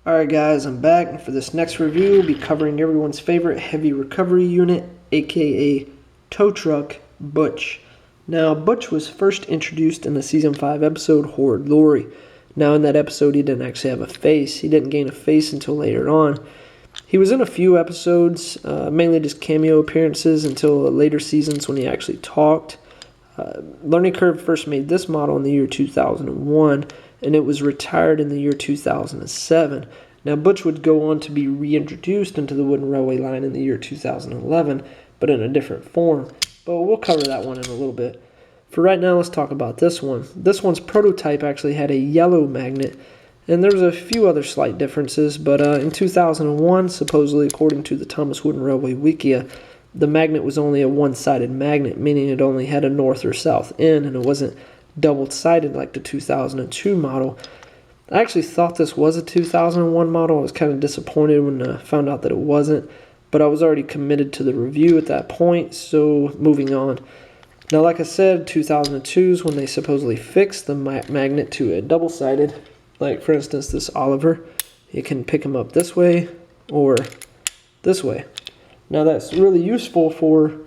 Alright guys, I'm back, and for this next review we'll be covering everyone's favorite heavy recovery unit, aka tow truck, Butch. Now, Butch was first introduced in the Season 5 episode, Horrid Lorry. Now in that episode he didn't actually have a face. He didn't gain a face until later on. He was in a few episodes, mainly just cameo appearances until later seasons when he actually talked. Learning Curve first made this model in the year 2001, and it was retired in the year 2007. Now, Butch would go on to be reintroduced into the wooden railway line in the year 2011, but in a different form. But we'll cover that one in a little bit. For right now, let's talk about this one. This one's prototype actually had a yellow magnet, and there was a few other slight differences, but in 2001, supposedly according to the Thomas Wooden Railway Wikia, the magnet was only a one-sided magnet, meaning it only had a north or south end, and it wasn't double-sided like the 2002 model. I actually thought this was a 2001 model. I was kind of disappointed when I found out that it wasn't, but I was already committed to the review at that point, so moving on. Now, like I said, 2002 is when they supposedly fixed the magnet to a double-sided. Like, for instance, this Oliver, you can pick him up this way or this way. Now, that's really useful for,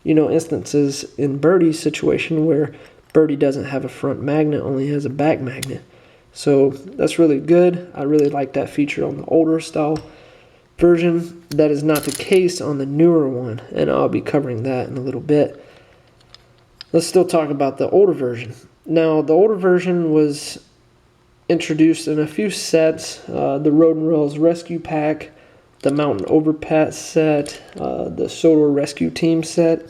instances in Birdie's situation where Birdie doesn't have a front magnet, only has a back magnet. So that's really good. I really like that feature on the older style version. That is not the case on the newer one, and I'll be covering that in a little bit. Let's still talk about the older version. Now, the older version was introduced in a few sets. The Road and Rails Rescue Pack, the Mountain Overpass set, the Sodor Rescue Team set,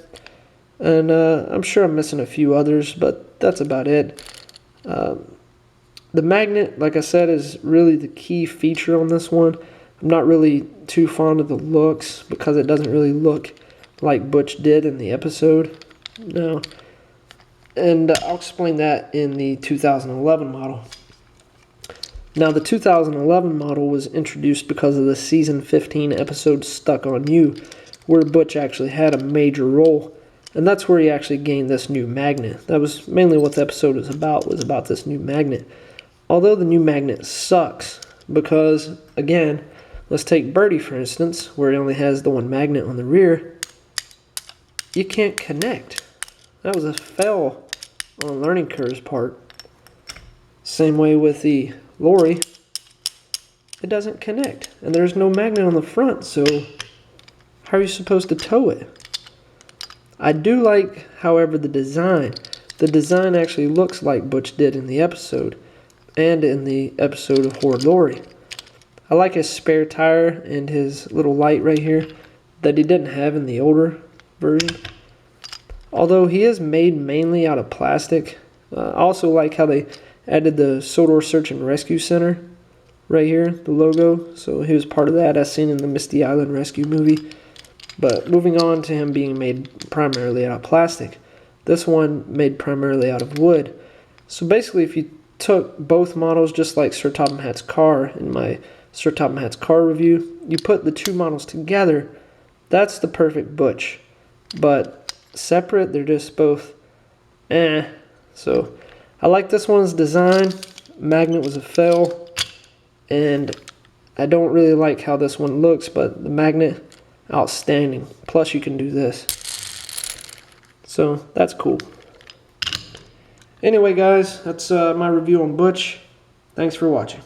and I'm sure I'm missing a few others, but that's about it. The magnet, like I said, is really the key feature on this one. I'm not really too fond of the looks because it doesn't really look like Butch did in the episode. No. And I'll explain that in the 2011 model. Now, the 2011 model was introduced because of the Season 15 episode Stuck on You, where Butch actually had a major role, and that's where he actually gained this new magnet. That was mainly what the episode was about this new magnet. Although the new magnet sucks, because, again, let's take Birdie for instance, where he only has the one magnet on the rear. You can't connect. That was a fail on Learning Curve's part. Same way with the Lorry, it doesn't connect, and there's no magnet on the front, so how are you supposed to tow it? I do like, however, the design. The design actually looks like Butch did in the episode, and in the episode of Horrid Lorry. I like his spare tire and his little light right here that he didn't have in the older version. Although he is made mainly out of plastic. I also like how they added the Sodor Search and Rescue Center right here, the logo. So he was part of that, as seen in the Misty Island Rescue movie. But moving on to him being made primarily out of plastic. This one made primarily out of wood. So basically, if you took both models, just like Sir Topham Hatt's car in my Sir Topham Hatt's car review, you put the two models together, that's the perfect Butch. But separate, they're just both So I like this one's design. Magnet was a fail, and I don't really like how this one looks, but the magnet, outstanding. Plus you can do this. So that's cool. Anyway guys, that's my review on Butch. Thanks for watching.